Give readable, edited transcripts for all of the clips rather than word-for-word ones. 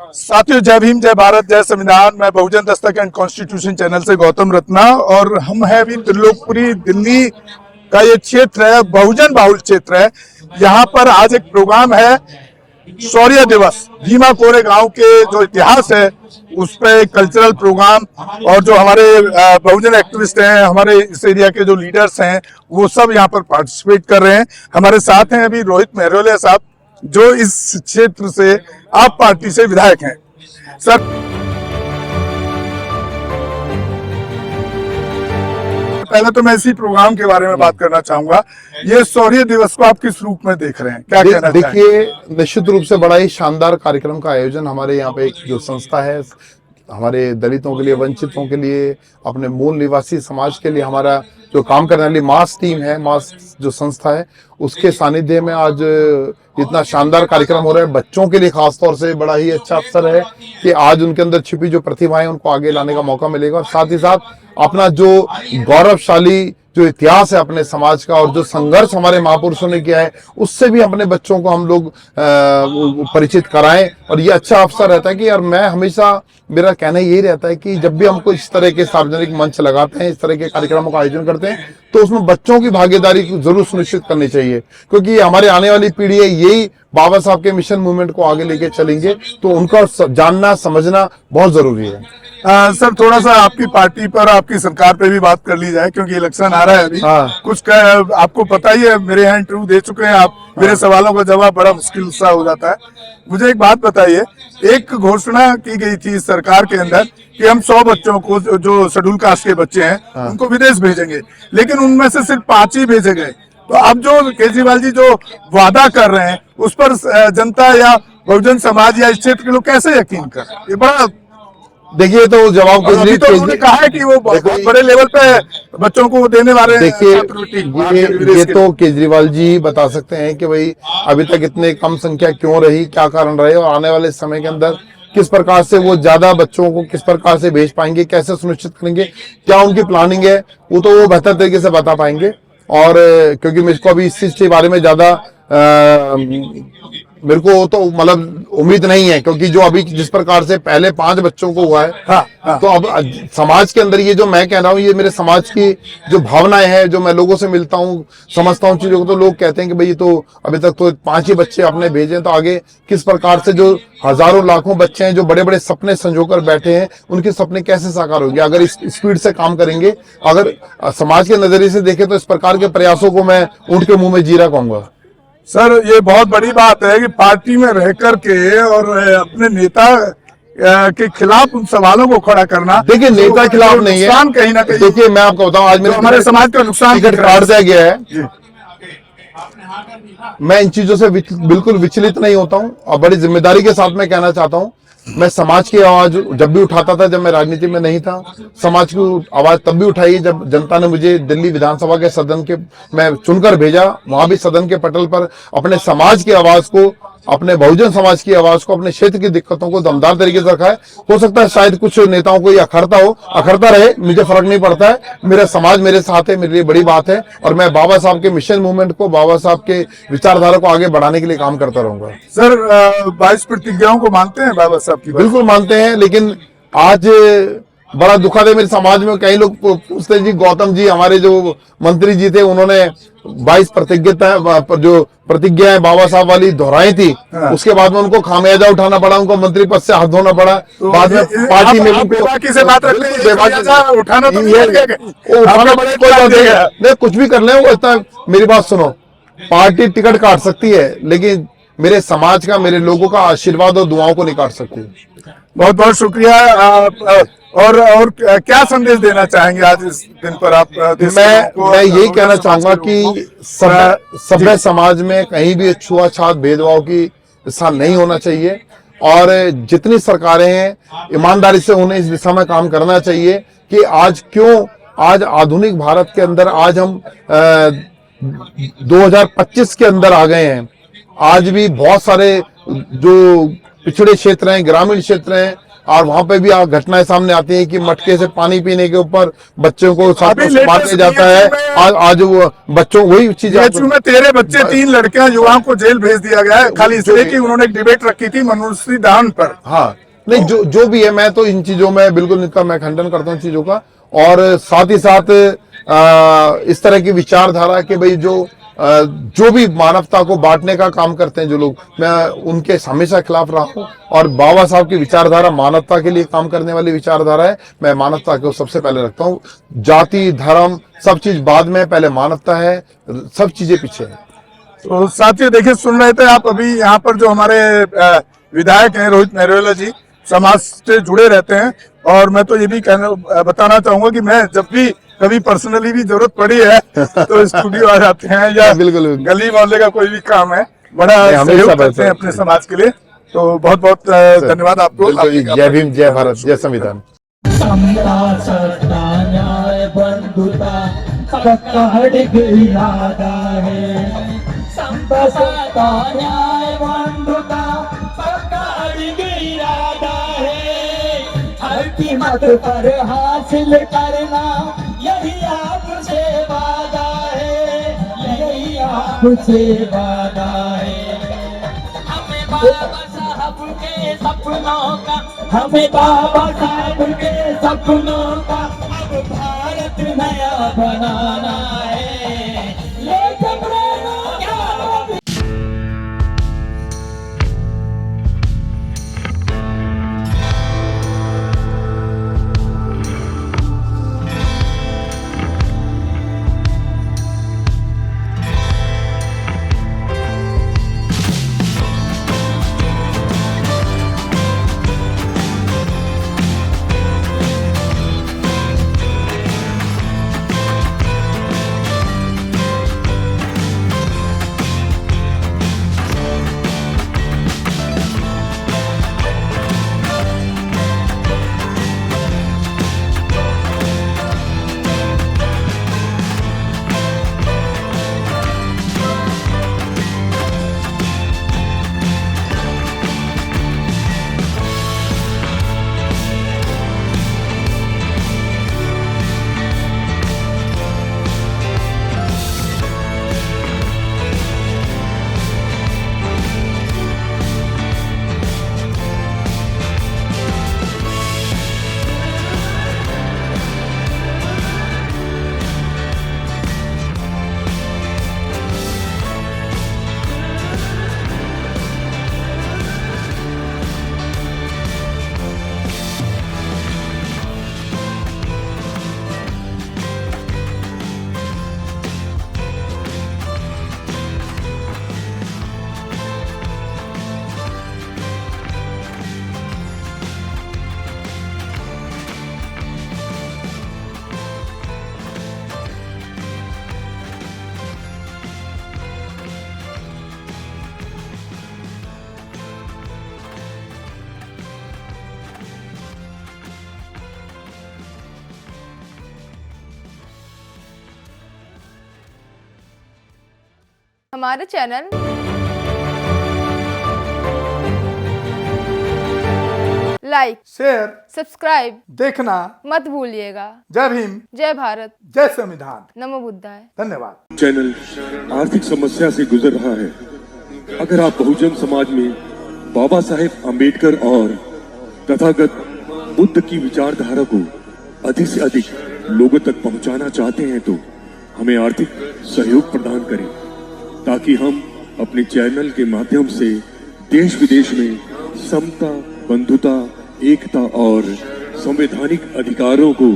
साथियों, जय भीम, जय भारत, जय संविधान। मैं बहुजन दस्तक एंड कॉन्स्टिट्यूशन चैनल से गौतम रत्ना, और हम है अभी त्रिलोकपुरी दिल्ली का ये क्षेत्र है, बहुजन बाहुल क्षेत्र है। यहाँ पर आज एक प्रोग्राम है, शौर्य दिवस। भीमा कोरे गांव के जो इतिहास है उस पर कल्चरल प्रोग्राम, और जो हमारे बहुजन एक्टिविस्ट हैं, हमारे इस एरिया के जो लीडर्स हैं, वो सब यहाँ पर पार्टिसिपेट कर रहे हैं। हमारे साथ हैं अभी रोहित मेहरोलिया साहब, जो इस क्षेत्र से आप पार्टी से विधायक हैं। सर, पहले तो मैं इसी प्रोग्राम के बारे में बात करना चाहूंगा। ये शौर्य दिवस को आप किस रूप में देख रहे हैं, क्या कहना चाहेंगे? देखिए, निश्चित रूप से बड़ा ही शानदार कार्यक्रम का आयोजन हमारे यहाँ पे एक जो संस्था है, हमारे दलितों के लिए, वंचितों के लिए, अपने मूल निवासी समाज के लिए हमारा जो काम करने वाली मास टीम है, मास जो संस्था है, उसके सानिध्य में आज इतना शानदार कार्यक्रम हो रहा है। बच्चों के लिए खासतौर से बड़ा ही अच्छा अवसर है कि आज उनके अंदर छिपी जो प्रतिभा है उनको आगे लाने का मौका मिलेगा, और साथ ही साथ अपना जो गौरवशाली जो इतिहास है अपने समाज का, और जो संघर्ष हमारे महापुरुषों ने किया है, उससे भी अपने बच्चों को हम लोग परिचित कराएं। और ये अच्छा अवसर रहता है कि यार, मैं हमेशा, मेरा कहना यही रहता है कि जब भी हमको इस तरह के सार्वजनिक मंच लगाते हैं, इस तरह के कार्यक्रमों का आयोजन करते हैं, तो उसमें बच्चों की भागीदारी जरूर सुनिश्चित करनी चाहिए, क्योंकि हमारे आने वाली पीढ़ी है, यही बाबा साहब के मिशन मूवमेंट को आगे लेके चलेंगे, तो उनका जानना समझना बहुत जरूरी है। सर, थोड़ा सा आपकी पार्टी पर, आपकी सरकार पे भी बात कर ली जाए, क्योंकि इलेक्शन आ रहा है अभी। कुछ आपको पता ही है, मेरे यहाँ इंटरव्यू दे चुके हैं आप। मेरे सवालों का जवाब बड़ा मुश्किल सा हो जाता है। मुझे एक बात बताइए, एक घोषणा की गई थी सरकार के अंदर कि हम 100 बच्चों को, जो शेड्यूल कास्ट के बच्चे हैं, उनको विदेश भेजेंगे, लेकिन उनमें से सिर्फ 5 ही भेजे गए। तो अब जो केजरीवाल जी जो वादा कर रहे हैं, उस पर जनता या बहुजन समाज या इस क्षेत्र के लोग कैसे यकीन कर? ये बड़ा, देखिए, तो जवाब तो उन्होंने कहा है कि वो बड़े लेवल पे बच्चों को देने वाले। देखिए, ये तो केजरीवाल जी बता सकते हैं कि भाई अभी तक इतने कम संख्या क्यों रही, क्या कारण रहे, और आने वाले समय के अंदर किस प्रकार से वो ज्यादा बच्चों को किस प्रकार से भेज पाएंगे, कैसे सुनिश्चित करेंगे, क्या उनकी प्लानिंग है, वो तो वो बेहतर तरीके से बता पाएंगे। और क्योंकि मुझको अभी इस चीज के बारे में ज्यादा मेरे को तो मतलब उम्मीद नहीं है, क्योंकि जो अभी जिस प्रकार से पहले 5 बच्चों को हुआ है, तो अब समाज के अंदर ये जो मैं कह रहा हूँ, ये मेरे समाज की जो भावनाएं हैं, जो मैं लोगों से मिलता हूँ, समझता हूँ चीजों को, तो लोग कहते हैं कि भाई तो अभी तक तो 5 ही बच्चे आपने भेजे, तो आगे किस प्रकार से जो हजारों लाखों बच्चे हैं जो बड़े बड़े सपने संजोकर बैठे हैं, उनके सपने कैसे साकार होंगे अगर इस स्पीड से काम करेंगे। अगर समाज के नजरिए से देखें तो इस प्रकार के प्रयासों को मैं ऊंट के मुंह में जीरा कहूंगा। सर, ये बहुत बड़ी बात है कि पार्टी में रह करके और अपने नेता के खिलाफ उन सवालों को खड़ा करना। देखिए, नेता खिलाफ नहीं है, कहीं ना कहीं। देखिए, मैं आपको बताऊं, आज मेरे हमारे समाज का नुकसान टिकट काट दिया गया है। मैं इन चीजों से बिल्कुल विचलित नहीं होता हूं, और बड़ी जिम्मेदारी के साथ मैं कहना चाहता हूं, मैं समाज की आवाज जब भी उठाता था, जब मैं राजनीति में नहीं था, समाज की आवाज तब भी उठाई जब जनता ने मुझे दिल्ली विधानसभा के सदन के मैं चुनकर भेजा। वहां भी सदन के पटल पर अपने समाज की आवाज को, अपने बहुजन समाज की आवाज को, अपने क्षेत्र की दिक्कतों को दमदार तरीके से रखा है। हो सकता है शायद कुछ नेताओं को ये अखरता हो, अखरता रहे, मुझे फर्क नहीं पड़ता है। मेरा समाज मेरे साथ है, मेरे लिए बड़ी बात है, और मैं बाबा साहब के मिशन मूवमेंट को, बाबा साहब के विचारधारा को आगे बढ़ाने के लिए काम करता रहूंगा। सर, 22 प्रतिज्ञाओं को मानते हैं बाबा साहब की? बिल्कुल मानते हैं, लेकिन आज बड़ा दुखद है, मेरे समाज में कई लोग पूछते हैं, जी गौतम जी, हमारे जो मंत्री जी थे, उन्होंने 22 प्रतिज्ञाएं बाबा साहब वाली दोहराई थी। उसके बाद में उनको खामियाजा उठाना पड़ा, उनको मंत्री पद से हाथ धोना पड़ा। तो बाद में पार्टी में उठाना नहीं, कुछ भी कर ले, वो इतना, मेरी बात सुनो, पार्टी टिकट काट सकती है, लेकिन मेरे समाज का, मेरे लोगों का आशीर्वाद और दुआओं को नहीं काट सकती। बहुत बहुत शुक्रिया। और क्या संदेश देना चाहेंगे आज इस दिन पर आप? मैं यही कहना चाहूंगा कि सभ्य समाज में कहीं भी छुआछूत भेदभाव की स्थान नहीं होना चाहिए, और जितनी सरकारें हैं ईमानदारी से उन्हें इस दिशा में काम करना चाहिए कि आज आधुनिक भारत के अंदर आज हम 2025 के अंदर आ गए हैं। आज भी बहुत सारे जो पिछड़े क्षेत्र हैं, ग्रामीण क्षेत्र हैं, और वहां पे भी घटनाएं सामने आती हैं कि मटके से पानी पीने के ऊपर बच्चों को साथ अभी में मार दिया जाता है। आज वो बच्चों वही चीज बीएचयू में 13 बच्चे 3 लड़कियां युवाओं को जेल भेज दिया गया है खाली इसलिए कि उन्होंने एक डिबेट रखी थी मनुष्य दान पर। हाँ नहीं, जो भी है, मैं तो इन चीजों में बिल्कुल इनका मैं खंडन करता हूँ चीजों का। और साथ ही साथ इस तरह की विचारधारा कि भाई जो भी मानवता को बांटने का काम करते हैं जो लोग, मैं उनके हमेशा खिलाफ रहा हूं। और बाबा साहब की विचारधारा मानवता के लिए काम करने वाली विचारधारा है। मैं मानवता को सबसे पहले रखता हूं, जाति धर्म सब चीज बाद में, पहले मानवता है, सब चीजें पीछे है। तो साथियों देखिए, सुन रहे थे आप अभी यहाँ पर जो हमारे विधायक हैं रोहित मेहरवाला जी, समाज से जुड़े रहते हैं। और मैं तो ये भी बताना चाहूंगा कि मैं जब भी कभी पर्सनली भी जरूरत पड़ी है तो स्टूडियो आ जाते हैं या बिल्कुल गली मोहल्ले का कोई भी काम है, बड़ा सहयोग करते हैं अपने समाज के लिए। तो बहुत बहुत धन्यवाद आपको। जय भीम, जय भारत, जय संविधान। समता सत्ता न्याय बंधुता सबका अडिग इरादा है। समता सत्ता न्याय बंधुता सबका अडिग इरादा है। हर कीमत पर हासिल करना यही आपसे वादा है, यही आपसे वादा है। हमें बाबा साहब के सपनों का, हमें बाबा साहब के सपनों का अब भारत नया बनाना है। लेकिन प्रेरणा क्या हमारे चैनल लाइक, शेयर, सब्सक्राइब देखना मत भूलिएगा। जय भीम, जय भारत, जय संविधान। नमो बुद्धाय। धन्यवाद। चैनल आर्थिक समस्या से गुजर रहा है। अगर आप बहुजन समाज में बाबा साहेब अम्बेडकर और तथागत बुद्ध की विचारधारा को अधिक से अधिक लोगों तक पहुंचाना चाहते हैं तो हमें आर्थिक सहयोग प्रदान करें, ताकि हम अपने चैनल के माध्यम से देश विदेश में समता, बंधुता, एकता और संवैधानिक अधिकारों को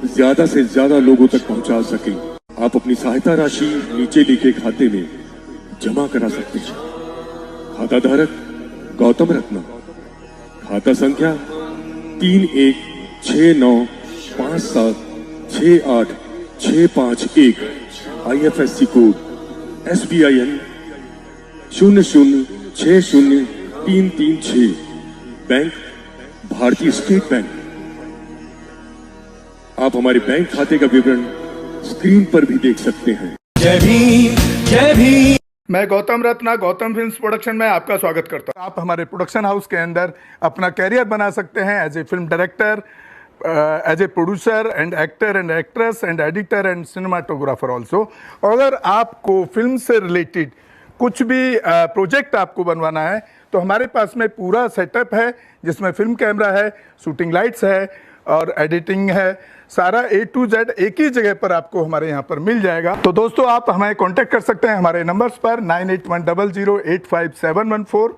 ज्यादा से ज्यादा लोगों तक पहुंचा सकें। आप अपनी सहायता राशि नीचे लिखे खाते में जमा करा सकते हैं। खाता धारक गौतम रत्ना, खाता संख्या 3169576865 IFSC कोड SBIN 0060336, बैंक भारतीय स्टेट बैंक। आप हमारे बैंक खाते का विवरण स्क्रीन पर भी देख सकते हैं। जय भीम, जय भीम। मैं गौतम रत्ना गौतम फिल्म्स प्रोडक्शन में आपका स्वागत करता हूँ। आप हमारे प्रोडक्शन हाउस के अंदर अपना कैरियर बना सकते हैं as a film director, as a producer and actor and actress and editor and cinematographer also. अगर आपको फिल्म से रिलेटेड कुछ भी प्रोजेक्ट आपको बनवाना है तो हमारे पास में पूरा सेटअप है, जिसमें फिल्म कैमरा है, शूटिंग लाइट्स है और एडिटिंग है। सारा A to Z एक ही जगह पर आपको हमारे यहाँ पर मिल जाएगा। तो दोस्तों, आप हमें कांटेक्ट कर सकते हैं हमारे नंबर्स पर 9810085714।